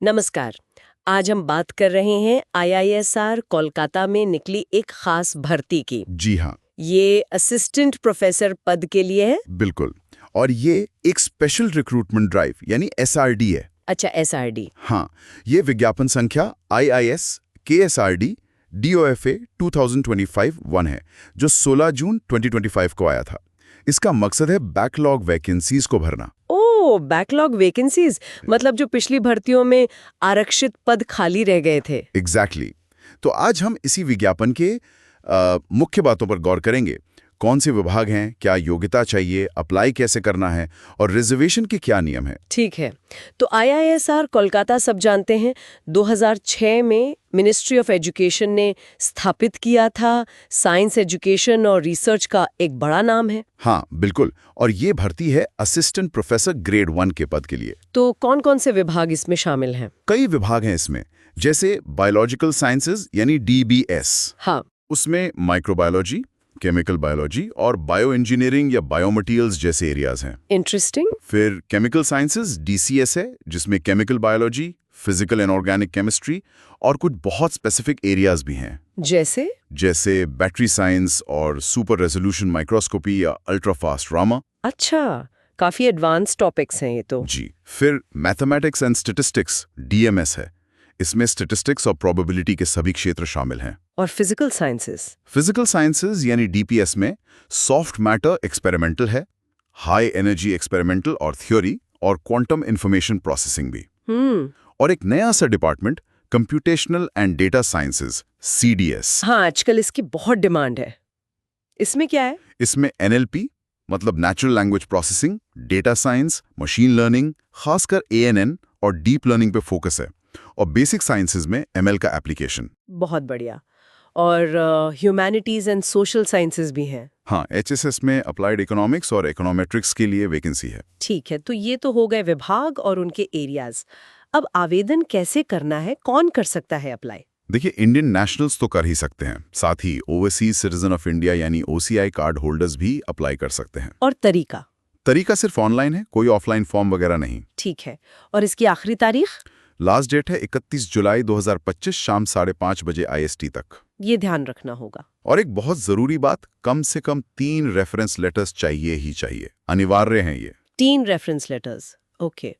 नमस्कार। आज हम बात कर रहे हैं आईआईएसआर कोलकाता में निकली एक खास भर्ती की। जी हाँ, ये असिस्टेंट प्रोफेसर पद के लिए है। बिल्कुल। और ये एक स्पेशल रिक्रूटमेंट ड्राइव यानी एसआरडी है। अच्छा, एसआरडी। हाँ, ये विज्ञापन संख्या IIS KSRD DOFA 2025-1 है, जो 16 जून 2025 को आया था। इसका मकसद है बैकलॉग वैकेंसीज को भरना। ओह, बैकलॉग वैकेंसीज, मतलब जो पिछली भर्तियों में आरक्षित पद खाली रह गए थे। एग्जैक्टली। तो आज हम इसी विज्ञापन के मुख्य बातों पर गौर करेंगे। कौन से विभाग हैं, क्या योग्यता चाहिए, अप्लाई कैसे करना है और रिजर्वेशन के क्या नियम हैं। ठीक है, तो आईआईएसआर कोलकाता सब जानते हैं। 2006 में मिनिस्ट्री ऑफ एजुकेशन ने स्थापित किया था। साइंस एजुकेशन और रिसर्च का एक बड़ा नाम है। हाँ, बिल्कुल। और ये भर्ती है असिस्टेंट प्रोफेसर ग्रेड 1 के पद के लिए। तो कौन कौन से विभाग इसमें शामिल हैं? कई विभाग हैं इसमें, जैसे बायोलॉजिकल साइंसेज यानी DBS। हाँ। उसमें माइक्रोबायोलॉजी, केमिकल बायोलॉजी और बायो इंजीनियरिंग या बायोमटेरियल्स जैसे एरियाज हैं। इंटरेस्टिंग। फिर केमिकल साइंसेज DCS है, जिसमें chemical biology, physical and organic chemistry और कुछ बहुत स्पेसिफिक एरियाज भी हैं, जैसे बैटरी साइंस और सुपर रेजोल्यूशन माइक्रोस्कोपी या अल्ट्रा फास्ट रामा। अच्छा, काफी एडवांस टॉपिक्स हैं ये तो। जी। फिर मैथमेटिक्स एंड स्टैटिस्टिक्स DMS है। इसमें स्टैटिस्टिक्स और प्रोबेबिलिटी के सभी क्षेत्र शामिल हैं। और फिजिकल साइंसेस? फिजिकल साइंसेज यानी DPS में सॉफ्ट मैटर एक्सपेरिमेंटल है, हाई एनर्जी एक्सपेरिमेंटल और थ्योरी और क्वांटम इंफॉर्मेशन प्रोसेसिंग भी। और एक नया सा department computational and data sciences CDS। हाँ, आजकल इसकी बहुत डिमांड है। इसमें क्या है? इसमें NLP मतलब natural language processing, data science, machine learning, खासकर ANN और डीप लर्निंग पे फोकस है। और बेसिक साइंसेज में ML का एप्लीकेशन। बहुत बढ़िया। और ह्यूमैनिटीज एंड सोशल साइंसेज भी हैं। हाँ, HSS में अप्लाइड इकोनॉमिक्स और इकोनॉमेट्रिक्स के लिए वैकेंसी है। ठीक है, तो ये तो हो गए विभाग और उनके एरियाज। अब आवेदन कैसे करना है, कौन कर सकता है अप्लाई? देखिए, इंडियन नेशनल्स तो कर ही सकते हैं, साथ ही ओवरसीज सिटीजन ऑफ इंडिया यानी OCI कार्ड होल्डर्स भी अप्लाई कर सकते हैं। और तरीका सिर्फ ऑनलाइन है, कोई ऑफलाइन फॉर्म वगैरह नहीं। ठीक है। और इसकी आखिरी तारीख? लास्ट डेट है 31 जुलाई 2025 शाम 5:30 बजे IST तक। ये ध्यान रखना होगा। और एक बहुत जरूरी बात, कम से कम 3 रेफरेंस लेटर्स चाहिए ही चाहिए, अनिवार्य हैं ये। 3 रेफरेंस लेटर्स, ओके।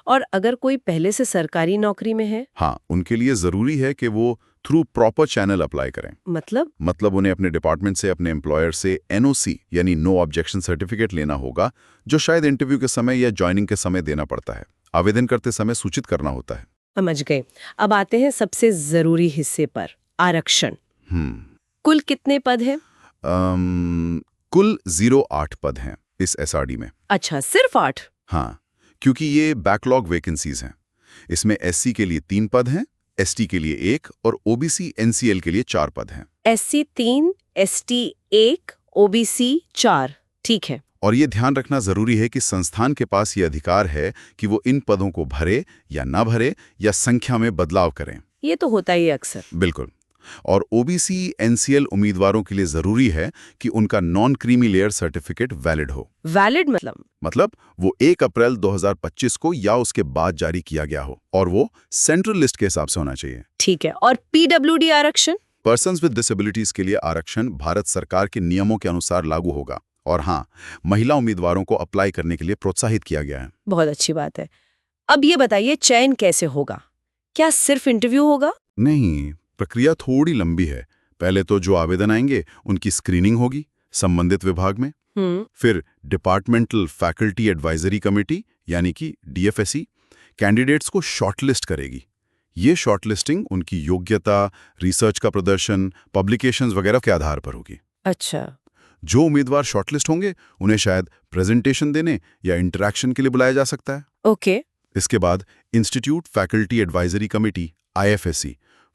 और अगर कोई पहले से सरकारी नौकरी में है? हाँ, उनके लिए जरूरी है कि वो थ्रू प्रॉपर चैनल अप्लाई करें। मतलब उन्हें अपने डिपार्टमेंट से, अपने एम्प्लॉयर से NOC यानी नो ऑब्जेक्शन सर्टिफिकेट लेना होगा, जो शायद इंटरव्यू के समय या ज्वाइनिंग के समय देना पड़ता है। आवेदन करते समय सूचित करना होता है। समझ गए। अब आते हैं सबसे जरूरी हिस्से पर, आरक्षण। कुल कितने पद हैं? कुल 08 पद हैं इस SRD में। अच्छा, सिर्फ 8? हाँ, क्योंकि ये बैकलॉग वैकेंसीज हैं। इसमें SC के लिए 3 पद हैं, ST के लिए 1 और OBC NCL के लिए 4 पद हैं। SC 3, ST 1, OBC 4। ठीक है। और ये ध्यान रखना जरूरी है कि संस्थान के पास ये अधिकार है कि वो इन पदों को भरे या ना भरे या संख्या में बदलाव करें। ये तो होता ही अक्सर। बिल्कुल। और OBC NCL उम्मीदवारों के लिए जरूरी है कि उनका non creamy layer certificate valid हो। वैलिड मतलब वो 1 अप्रैल 2025 को या उसके बाद जारी किया गया हो, और वो सेंट्रल लिस्ट के हिसाब से होना चाहिए। ठीक है। और PWD आरक्षण? पर्सन्स विद डिसेबिलिटीज के लिए आरक्षण भारत सरकार के नियमों के अनुसार लागू होगा। और हाँ, महिला उम्मीदवारों को अप्लाई करने के लिए प्रोत्साहित किया गया है। बहुत अच्छी बात है। अब ये बताइए, चयन कैसे होगा? क्या सिर्फ इंटरव्यू होगा? नहीं, प्रक्रिया थोड़ी लंबी है। पहले तो जो आवेदन आएंगे उनकी स्क्रीनिंग होगी संबंधित विभाग में। फिर डिपार्टमेंटल फैकल्टी एडवाइजरी कमेटी यानी कि DFSE कैंडिडेट्स को शॉर्टलिस्ट करेगी। ये शॉर्टलिस्टिंग उनकी योग्यता, रिसर्च का प्रदर्शन, पब्लिकेशंस वगैरह के आधार पर होगी। अच्छा। जो उम्मीदवार शॉर्टलिस्ट होंगे उन्हें शायद प्रेजेंटेशन देने या इंटरैक्शन के लिए बुलाया जा सकता है। ओके। इसके बाद institute faculty advisory committee IFSC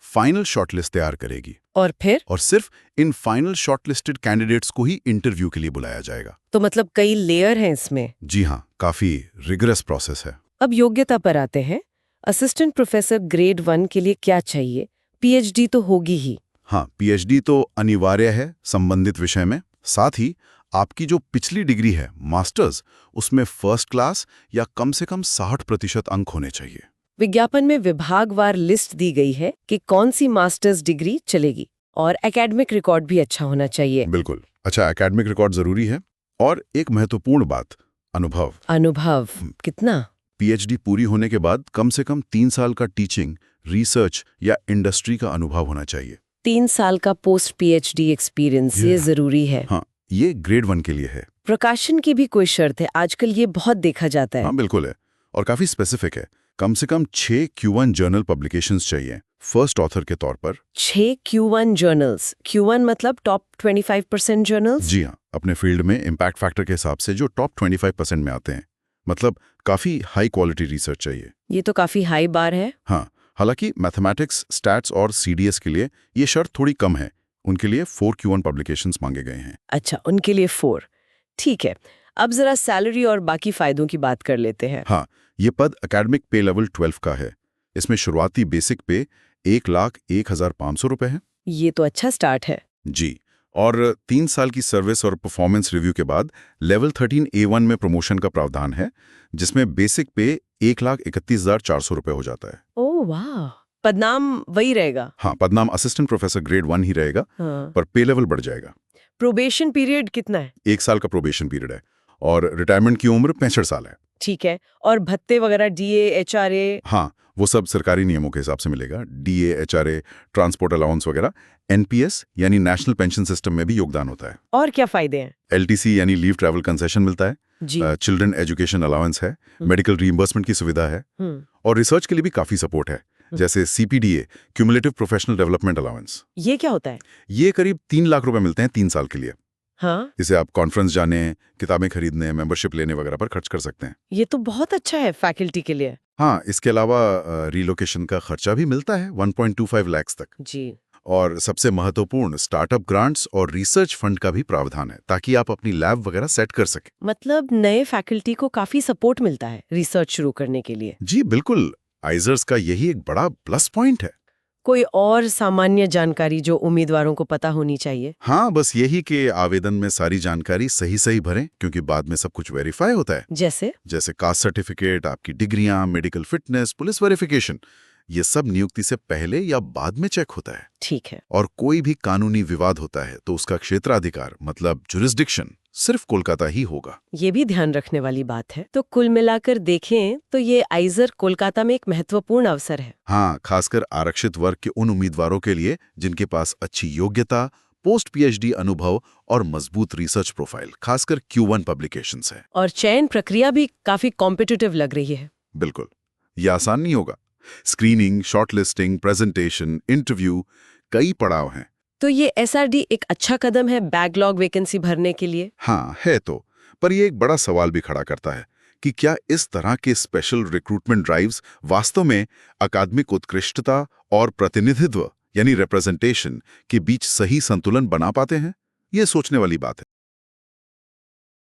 final shortlist तैयार करेगी। और फिर? और सिर्फ इन फाइनल शॉर्टलिस्टेड कैंडिडेट्स को ही इंटरव्यू के लिए बुलाया जाएगा। तो मतलब कई लेयर हैं इसमें। जी हाँ, काफी रिगरस प्रोसेस है। अब योग्यता पर आते हैं। असिस्टेंट प्रोफेसर ग्रेड 1 के लिए क्या चाहिए? PhD तो होगी ही। हाँ, PhD तो अनिवार्य है संबंधित विषय में। साथ ही आपकी जो पिछली डिग्री है मास्टर्स, उसमें फर्स्ट क्लास या कम से कम 60% अंक होने चाहिए। विज्ञापन में विभागवार लिस्ट दी गई है कि कौन सी मास्टर्स डिग्री चलेगी और एकेडमिक रिकॉर्ड भी अच्छा होना चाहिए। बिल्कुल। अच्छा, एकेडमिक रिकॉर्ड जरूरी है। और एक महत्वपूर्ण बात, अनुभव। अनुभव कितना? पीएचडी पूरी होने के बाद कम से कम 3 साल का टीचिंग, रिसर्च या इंडस्ट्री का अनुभव होना चाहिए। 3 साल का पोस्ट पीएचडी एक्सपीरियंस ये जरूरी है। हाँ, ये ग्रेड 1 के लिए है। प्रकाशन की भी कोई शर्त है? आजकल ये बहुत देखा जाता है। हाँ बिल्कुल है, और काफी स्पेसिफिक है। कम से कम 6 Q1 जर्नल पब्लिकेशंस चाहिए फर्स्ट ऑथर के तौर पर। 6 Q1 जर्नल्स। Q1 मतलब टॉप 25% जर्नल्स? जी हाँ, अपने फील्ड में इम्पैक्ट फैक्टर के हिसाब से जो टॉप 25% में आते हैं। मतलब काफी हाई क्वालिटी रिसर्च चाहिए। ये तो काफी हाई बार है। हाँ, हालांकि मैथमेटिक्स, स्टैट्स और सीडीएस के लिए ये शर्त थोड़ी कम है। उनके लिए 4 Q1 पब्लिकेशंस मांगे गए हैं। अच्छा, उनके लिए 4। ठीक है, अब जरा सैलरी और बाकी फायदों की बात कर लेते हैं। हाँ, ये पद एकेडमिक पे लेवल 12 का है। इसमें शुरुआती बेसिक पे 1,01,500 रुपए है। ये तो अच्छा स्टार्ट है। जी, और 3 साल की सर्विस और परफॉर्मेंस रिव्यू के बाद लेवल 13A1 में प्रमोशन का प्रावधान है, जिसमें बेसिक पे 1,31,400 रुपए हो जाता है। ओह वाह, पदनाम वही रहेगा? हाँ, पदनाम असिस्टेंट प्रोफेसर ग्रेड 1 ही रहेगा। हाँ। पर पे लेवल बढ़ जाएगा। प्रोबेशन पीरियड कितना है? 1 साल का प्रोबेशन पीरियड है और रिटायरमेंट की उम्र 65 साल है। ठीक है, और भत्ते वगैरह डीए, एचआरए? हाँ, वो सब सरकारी नियमों के हिसाब से मिलेगा। डीए, एचआरए, ट्रांसपोर्ट अलाउंस वगैरह। एनपीएस यानी नेशनल पेंशन सिस्टम में भी योगदान होता है। और क्या फायदे हैं? एलटीसी यानी लीव ट्रैवल कंसेशन मिलता है। जी। चिल्ड्रन एजुकेशन अलाउंस है। मेडिकल रीइंबर्समेंट की सुविधा है। और रिसर्च के लिए भी काफी सपोर्ट है, जैसे सीपीडीए, क्यूमुलेटिव प्रोफेशनल डेवलपमेंट अलाउंस। ये क्या होता है? ये करीब 3 लाख रुपए मिलते हैं 3 साल के लिए। हाँ, इसे आप कॉन्फ्रेंस जाने, किताबें खरीदने, मेंबरशिप लेने वगैरह पर खर्च कर सकते हैं। ये तो बहुत अच्छा है फैकल्टी के लिए। हाँ, इसके अलावा रिलोकेशन का खर्चा भी मिलता है 1.25 लाख तक। जी। और सबसे महत्वपूर्ण, स्टार्टअप ग्रांट्स और रिसर्च फंड का भी प्रावधान है, ताकि आप अपनी लैब वगैरह सेट कर सकें। मतलब नए फैकल्टी को काफी सपोर्ट मिलता है रिसर्च शुरू करने के लिए। जी बिल्कुल, आइजर्स का यही एक बड़ा प्लस पॉइंट है। कोई और सामान्य जानकारी जो उम्मीदवारों को पता होनी चाहिए? हाँ, बस यही कि आवेदन में सारी जानकारी सही भरें, क्योंकि बाद में सब कुछ वेरीफाई होता है। जैसे कास्ट सर्टिफिकेट, आपकी डिग्रियां, मेडिकल फिटनेस, पुलिस वेरिफिकेशन, ये सब नियुक्ति से पहले या बाद में चेक होता है। ठीक है। और कोई भी कानूनी विवाद होता है तो उसका क्षेत्राधिकार मतलब जुरिस्डिक्शन सिर्फ कोलकाता ही होगा। ये भी ध्यान रखने वाली बात है। तो कुल मिलाकर देखें तो ये आइजर कोलकाता में एक महत्वपूर्ण अवसर है। हाँ, खासकर आरक्षित वर्ग के उन उम्मीदवारों के लिए जिनके पास अच्छी योग्यता, पोस्ट पीएचडी अनुभव और मजबूत रिसर्च प्रोफाइल, खासकर Q1 पब्लिकेशंस है। और चयन प्रक्रिया भी काफी कॉम्पिटिटिव लग रही है। बिल्कुल, ये आसान नहीं होगा। स्क्रीनिंग, शॉर्टलिस्टिंग, प्रेजेंटेशन, इंटरव्यू, कई पड़ाव हैं। तो ये एसआरडी एक अच्छा कदम है बैकलॉग वैकेंसी भरने के लिए? हाँ है तो, पर ये एक बड़ा सवाल भी खड़ा करता है कि क्या इस तरह के स्पेशल रिक्रूटमेंट ड्राइव्स वास्तव में अकादमिक उत्कृष्टता और प्रतिनिधित्व यानी रिप्रेजेंटेशन के बीच सही संतुलन बना पाते हैं? ये सोचने वाली बात है।